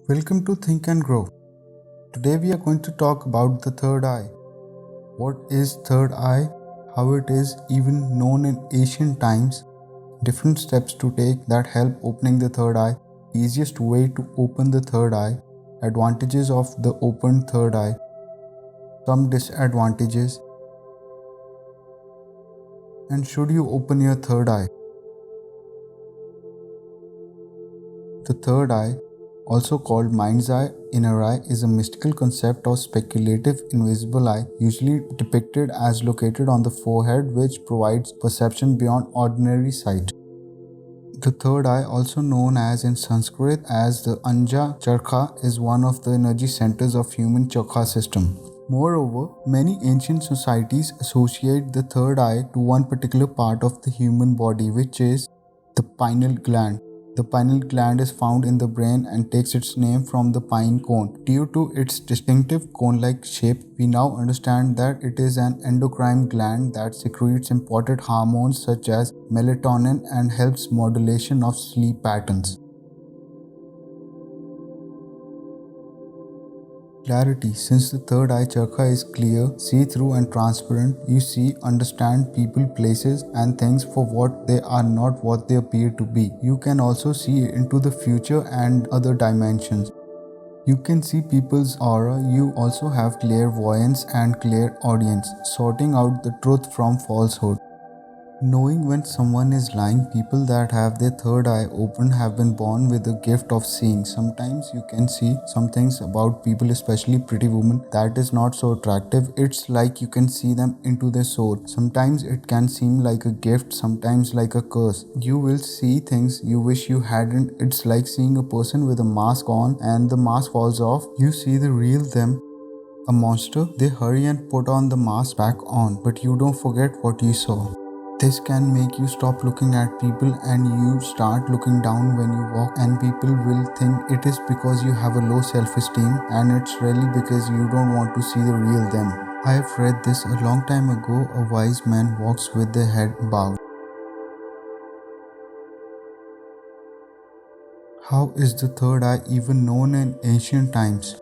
Welcome to Think and Grow. Today we are going to talk about the third eye. What is third eye? How it is even known in ancient times. Different steps to take that help opening the third eye. Easiest way to open the third eye. Advantages of the open third eye. Some disadvantages. And should you open your third eye? The third eye, also called mind's eye, inner eye, is a mystical concept of speculative invisible eye, usually depicted as located on the forehead, which provides perception beyond ordinary sight. The third eye, also known as in Sanskrit as the Anja Charkha, is one of the energy centers of human chakra system. Moreover, many ancient societies associate the third eye to one particular part of the human body, which is the pineal gland. The pineal gland is found in the brain and takes its name from the pine cone. Due to its distinctive cone-like shape, we now understand that it is an endocrine gland that secretes important hormones such as melatonin and helps modulation of sleep patterns. Clarity. Since the third eye chakra is clear, see-through and transparent, you see, understand people, places and things for what they are, not what they appear to be. You can also see into the future and other dimensions. You can see people's aura. You also have clairvoyance and clairaudience, sorting out the truth from falsehood. Knowing when someone is lying, people that have their third eye open have been born with the gift of seeing. Sometimes you can see some things about people, especially pretty women, that is not so attractive. It's like you can see them into their soul. Sometimes it can seem like a gift, sometimes like a curse. You will see things you wish you hadn't. It's like seeing a person with a mask on and the mask falls off. You see the real them. A monster, they hurry and put on the mask back on, but you don't forget what you saw. This can make you stop looking at people and you start looking down when you walk, and people will think it is because you have a low self-esteem, and it's really because you don't want to see the real them. I have read this a long time ago. A wise man walks with the head bowed. How is the third eye even known in ancient times?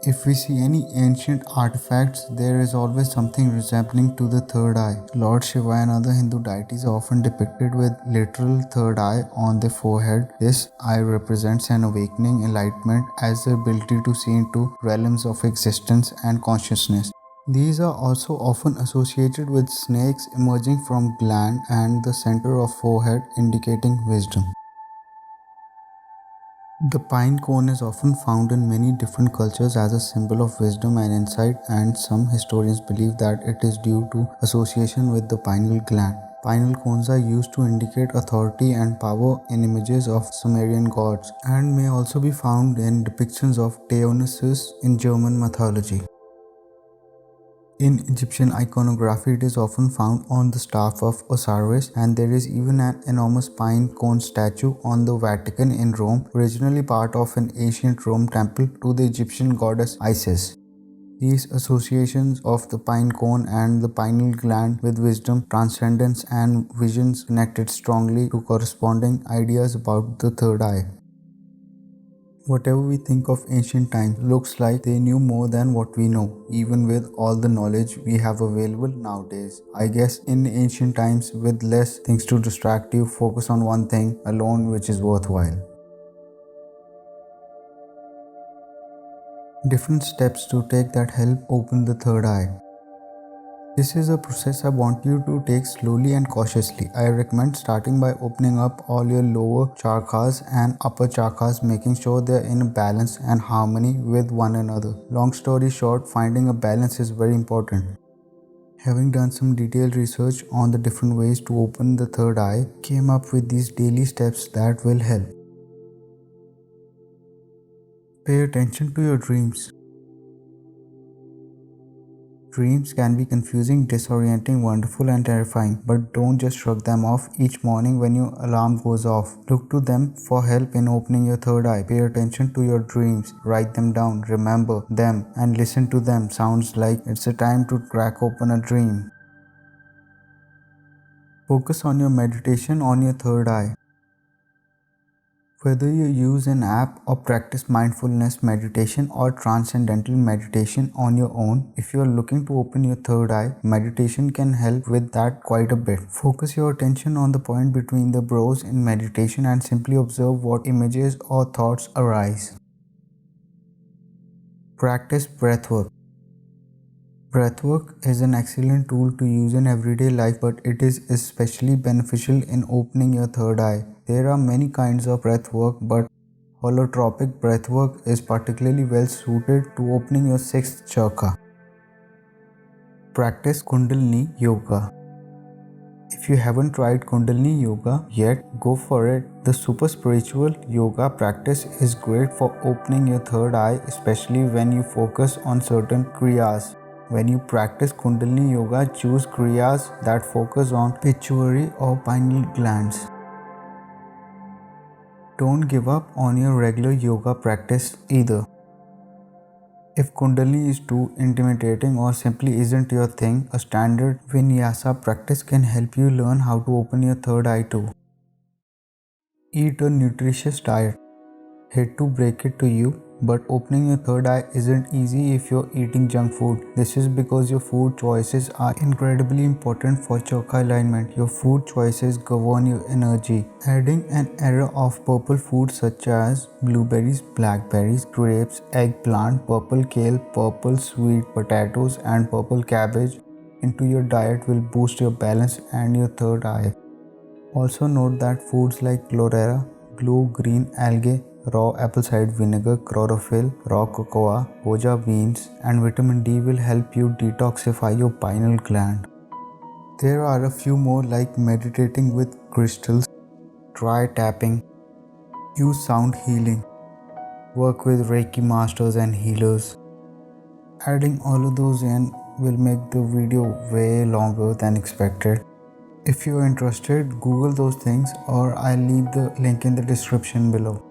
If we see any ancient artifacts, there is always something resembling to the third eye. Lord Shiva and other Hindu deities are often depicted with literal third eye on their forehead. This eye represents an awakening enlightenment as the ability to see into realms of existence and consciousness. These are also often associated with snakes emerging from gland and the center of forehead, indicating wisdom. The pine cone is often found in many different cultures as a symbol of wisdom and insight, and some historians believe that it is due to association with the pineal gland. Pineal cones are used to indicate authority and power in images of Sumerian gods, and may also be found in depictions of Dionysus in German mythology. In Egyptian iconography, it is often found on the staff of Osiris, and there is even an enormous pine cone statue on the Vatican in Rome, originally part of an ancient Rome temple to the Egyptian goddess Isis. These associations of the pine cone and the pineal gland with wisdom, transcendence, and visions connected strongly to corresponding ideas about the third eye. Whatever we think of ancient times looks like they knew more than what we know, even with all the knowledge we have available nowadays. I guess in ancient times, with less things to distract you, focus on one thing alone which is worthwhile. Different steps to take that help open the third eye. This is a process I want you to take slowly and cautiously. I recommend starting by opening up all your lower chakras and upper chakras, making sure they are in balance and harmony with one another. Long story short, finding a balance is very important. Having done some detailed research on the different ways to open the third eye, came up with these daily steps that will help. Pay attention to your dreams. Dreams can be confusing, disorienting, wonderful and terrifying, but don't just shrug them off each morning when your alarm goes off. Look to them for help in opening your third eye. Pay attention to your dreams, write them down, remember them and listen to them. Sounds like it's a time to crack open a dream. Focus on your meditation on your third eye. Whether you use an app or practice mindfulness meditation or transcendental meditation on your own, if you are looking to open your third eye, meditation can help with that quite a bit. Focus your attention on the point between the brows in meditation and simply observe what images or thoughts arise. Practice breathwork. Breathwork is an excellent tool to use in everyday life, but it is especially beneficial in opening your third eye. There are many kinds of breathwork, but holotropic breathwork is particularly well suited to opening your sixth chakra. Practice Kundalini Yoga. If you haven't tried Kundalini Yoga yet, go for it. The super spiritual yoga practice is great for opening your third eye, especially when you focus on certain kriyas. When you practice Kundalini Yoga, choose kriyas that focus on pituitary or pineal glands. Don't give up on your regular yoga practice either. If Kundalini is too intimidating or simply isn't your thing, a standard Vinyasa practice can help you learn how to open your third eye too. Eat a nutritious diet. Hate to break it to you, but opening your third eye isn't easy if you're eating junk food. This is because your food choices are incredibly important for chakra alignment. Your food choices govern your energy. Adding an array of purple foods such as blueberries, blackberries, grapes, eggplant, purple kale, purple sweet potatoes, and purple cabbage into your diet will boost your balance and your third eye. Also note that foods like chlorella, blue-green algae, raw apple cider vinegar, chlorophyll, raw cocoa, goji beans, and vitamin D will help you detoxify your pineal gland. There are a few more like meditating with crystals, try tapping, use sound healing, work with Reiki masters and healers. Adding all of those in will make the video way longer than expected. If you are interested, Google those things or I'll leave the link in the description below.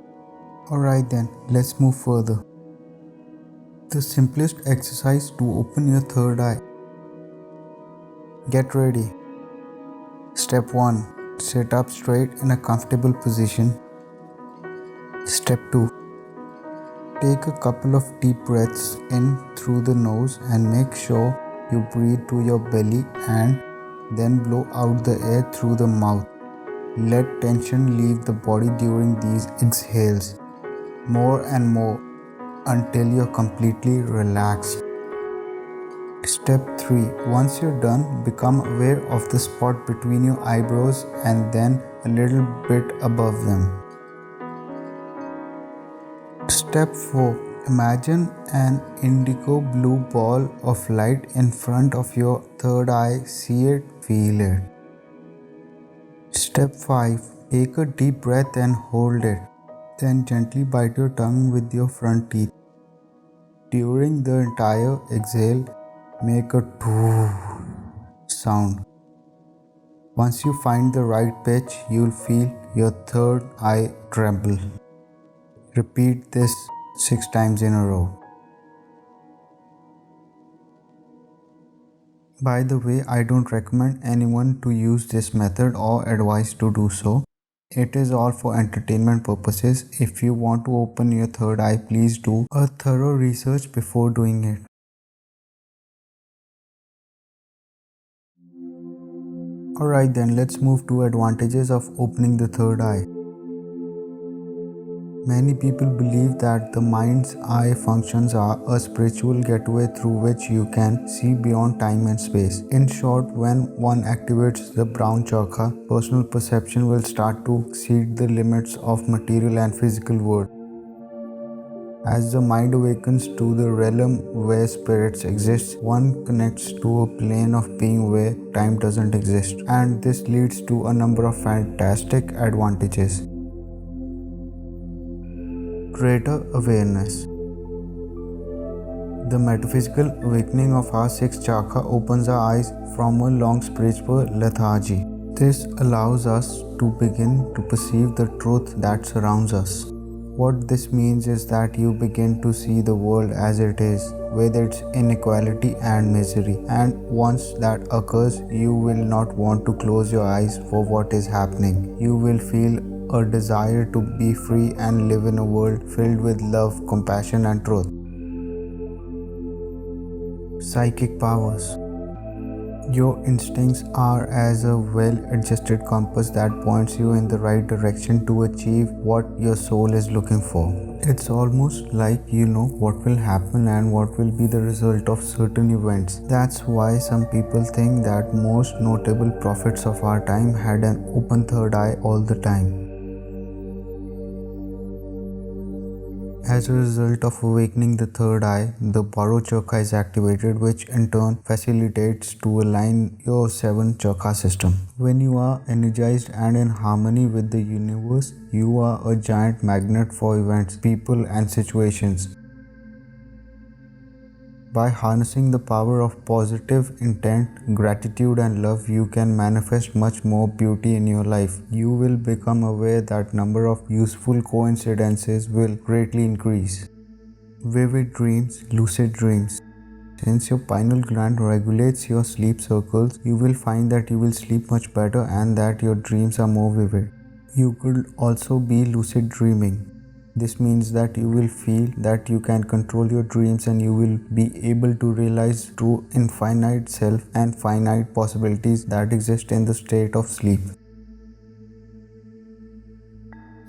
Alright then, let's move further. The simplest exercise to open your third eye. Get ready. Step 1. Sit up straight in a comfortable position. Step 2. Take a couple of deep breaths in through the nose and make sure you breathe to your belly and then blow out the air through the mouth. Let tension leave the body during these exhales. More and more until you're completely relaxed. Step 3. Once you're done, become aware of the spot between your eyebrows and then a little bit above them. Step 4. Imagine an indigo blue ball of light in front of your third eye. See it, feel it. Step 5. Take a deep breath and hold it. Then gently bite your tongue with your front teeth. During the entire exhale, make a doo sound. Once you find the right pitch, you'll feel your third eye tremble. Repeat this 6 times in a row. By the way, I don't recommend anyone to use this method or advise to do so. It is all for entertainment purposes. If you want to open your third eye, please do a thorough research before doing it. Alright then, let's move to advantages of opening the third eye. Many people believe that the mind's eye functions are a spiritual gateway through which you can see beyond time and space. In short, when one activates the brown chakra, personal perception will start to exceed the limits of material and physical world. As the mind awakens to the realm where spirits exist, one connects to a plane of being where time doesn't exist, and this leads to a number of fantastic advantages. Greater awareness. The metaphysical awakening of our sixth chakra opens our eyes from a long spiritual lethargy. This allows us to begin to perceive the truth that surrounds us. What this means is that you begin to see the world as it is, with its inequality and misery. And once that occurs, you will not want to close your eyes for what is happening. You will feel a desire to be free and live in a world filled with love, compassion, and truth. Psychic powers. Your instincts are as a well-adjusted compass that points you in the right direction to achieve what your soul is looking for. It's almost like you know what will happen and what will be the result of certain events. That's why some people think that most notable prophets of our time had an open third eye all the time. As a result of awakening the third eye, the Baro chakra is activated, which in turn facilitates to align your 7 chakra system. When you are energized and in harmony with the universe, you are a giant magnet for events, people, and situations. By harnessing the power of positive intent, gratitude, and love, you can manifest much more beauty in your life. You will become aware that number of useful coincidences will greatly increase. Vivid dreams, lucid dreams. Since your pineal gland regulates your sleep circles, you will find that you will sleep much better and that your dreams are more vivid. You could also be lucid dreaming. This means that you will feel that you can control your dreams and you will be able to realize true infinite self and finite possibilities that exist in the state of sleep.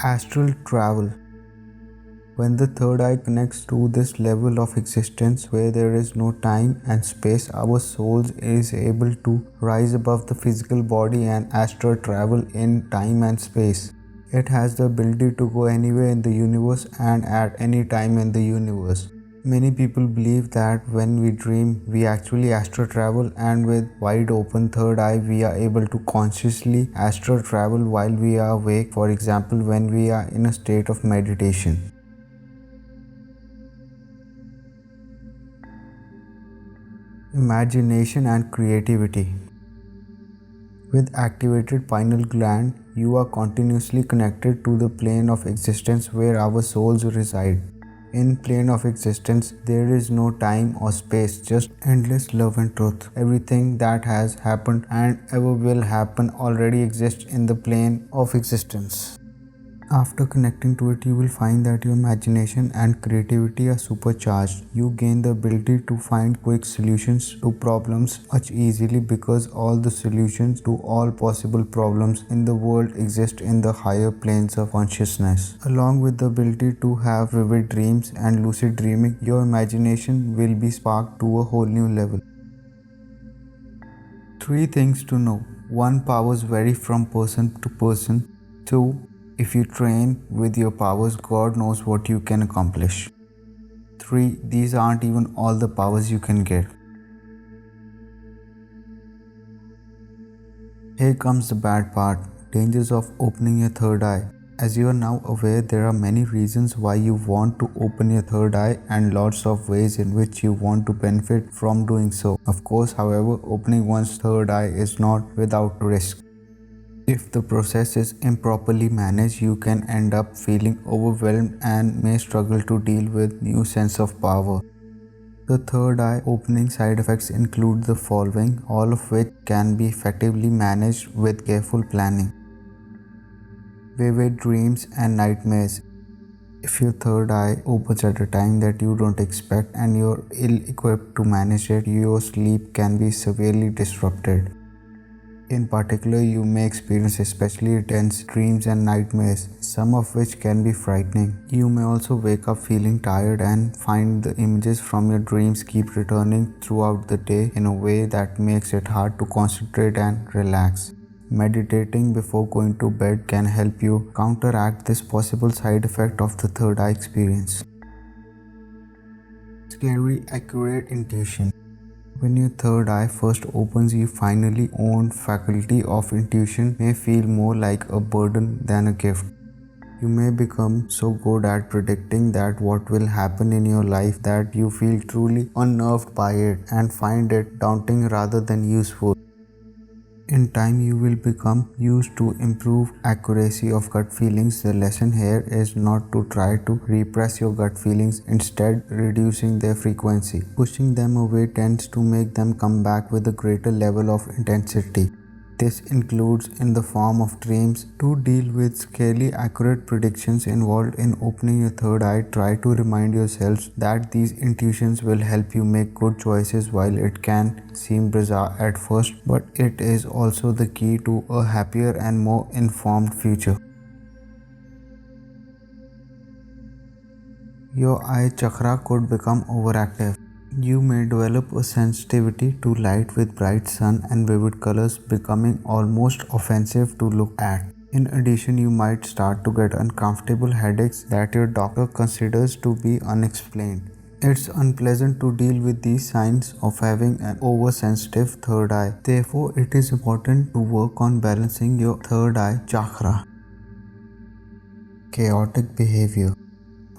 Astral travel. When the third eye connects to this level of existence where there is no time and space, our souls is able to rise above the physical body and astral travel in time and space. It has the ability to go anywhere in the universe and at any time in the universe. Many people believe that when we dream, we actually astral travel, and with wide open third eye, we are able to consciously astral travel while we are awake, for example, when we are in a state of meditation. Imagination and creativity. With activated pineal gland, you are continuously connected to the plane of existence where our souls reside. In plane of existence, there is no time or space, just endless love and truth. Everything that has happened and ever will happen already exists in the plane of existence. After connecting to it, you will find that your imagination and creativity are supercharged. You gain the ability to find quick solutions to problems much easily because all the solutions to all possible problems in the world exist in the higher planes of consciousness. Along with the ability to have vivid dreams and lucid dreaming, your imagination will be sparked to a whole new level. 3 things to know. 1. Powers vary from person to person. 2. If you train with your powers, God knows what you can accomplish. 3. These aren't even all the powers you can get. Here comes the bad part. Dangers of opening your third eye. As you are now aware, there are many reasons why you want to open your third eye and lots of ways in which you want to benefit from doing so. Of course, however, opening one's third eye is not without risk. If the process is improperly managed, you can end up feeling overwhelmed and may struggle to deal with new sense of power. The third eye opening side effects include the following, all of which can be effectively managed with careful planning. Vivid dreams and nightmares. If your third eye opens at a time that you don't expect and you're ill-equipped to manage it, your sleep can be severely disrupted. In particular, you may experience especially intense dreams and nightmares, some of which can be frightening. You may also wake up feeling tired and find the images from your dreams keep returning throughout the day in a way that makes it hard to concentrate and relax. Meditating before going to bed can help you counteract this possible side effect of the third eye experience. Scary accurate intuition. When your third eye first opens, your finally owned faculty of intuition may feel more like a burden than a gift. You may become so good at predicting that what will happen in your life that you feel truly unnerved by it and find it daunting rather than useful. In time, you will become used to improve accuracy of gut feelings. The lesson here is not to try to repress your gut feelings, instead reducing their frequency. Pushing them away tends to make them come back with a greater level of intensity. This includes in the form of dreams. To deal with scarily accurate predictions involved in opening your third eye, try to remind yourselves that these intuitions will help you make good choices. While it can seem bizarre at first, but it is also the key to a happier and more informed future. Your eye chakra could become overactive. You may develop a sensitivity to light with bright sun and vivid colors, becoming almost offensive to look at. In addition, you might start to get uncomfortable headaches that your doctor considers to be unexplained. It's unpleasant to deal with these signs of having an oversensitive third eye. Therefore, it is important to work on balancing your third eye chakra. Chaotic behavior.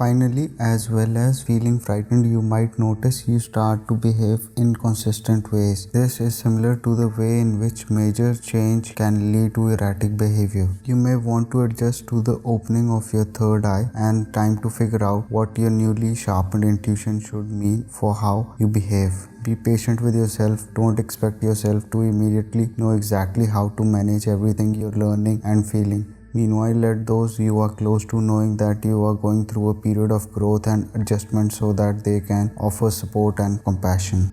Finally, as well as feeling frightened, you might notice you start to behave in inconsistent ways. This is similar to the way in which major change can lead to erratic behavior. You may want to adjust to the opening of your third eye and time to figure out what your newly sharpened intuition should mean for how you behave. Be patient with yourself. Don't expect yourself to immediately know exactly how to manage everything you're learning and feeling. Meanwhile, let those you are close to knowing that you are going through a period of growth and adjustment so that they can offer support and compassion.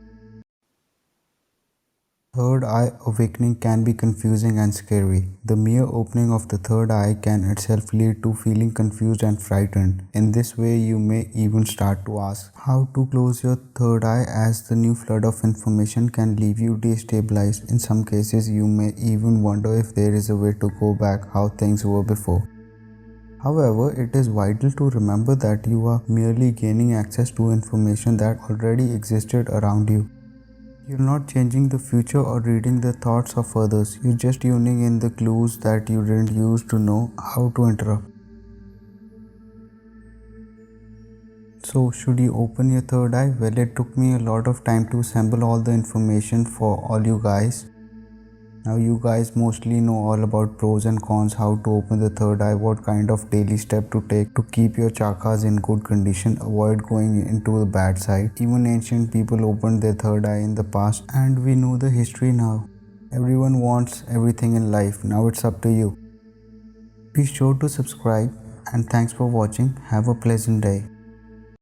Third eye awakening can be confusing and scary. The mere opening of the third eye can itself lead to feeling confused and frightened. In this way, you may even start to ask how to close your third eye, as the new flood of information can leave you destabilized. In some cases, you may even wonder if there is a way to go back how things were before. However, it is vital to remember that you are merely gaining access to information that already existed around you. You're not changing the future or reading the thoughts of others. You're just tuning in the clues that you didn't use to know how to interrupt. So, should you open your third eye? Well, it took me a lot of time to assemble all the information for all you guys. Now you guys mostly know all about pros and cons, how to open the third eye, what kind of daily step to take to keep your chakras in good condition, avoid going into the bad side. Even ancient people opened their third eye in the past, and we know the history now. Everyone wants everything in life. Now it's up to you. Be sure to subscribe, and thanks for watching. Have a pleasant day.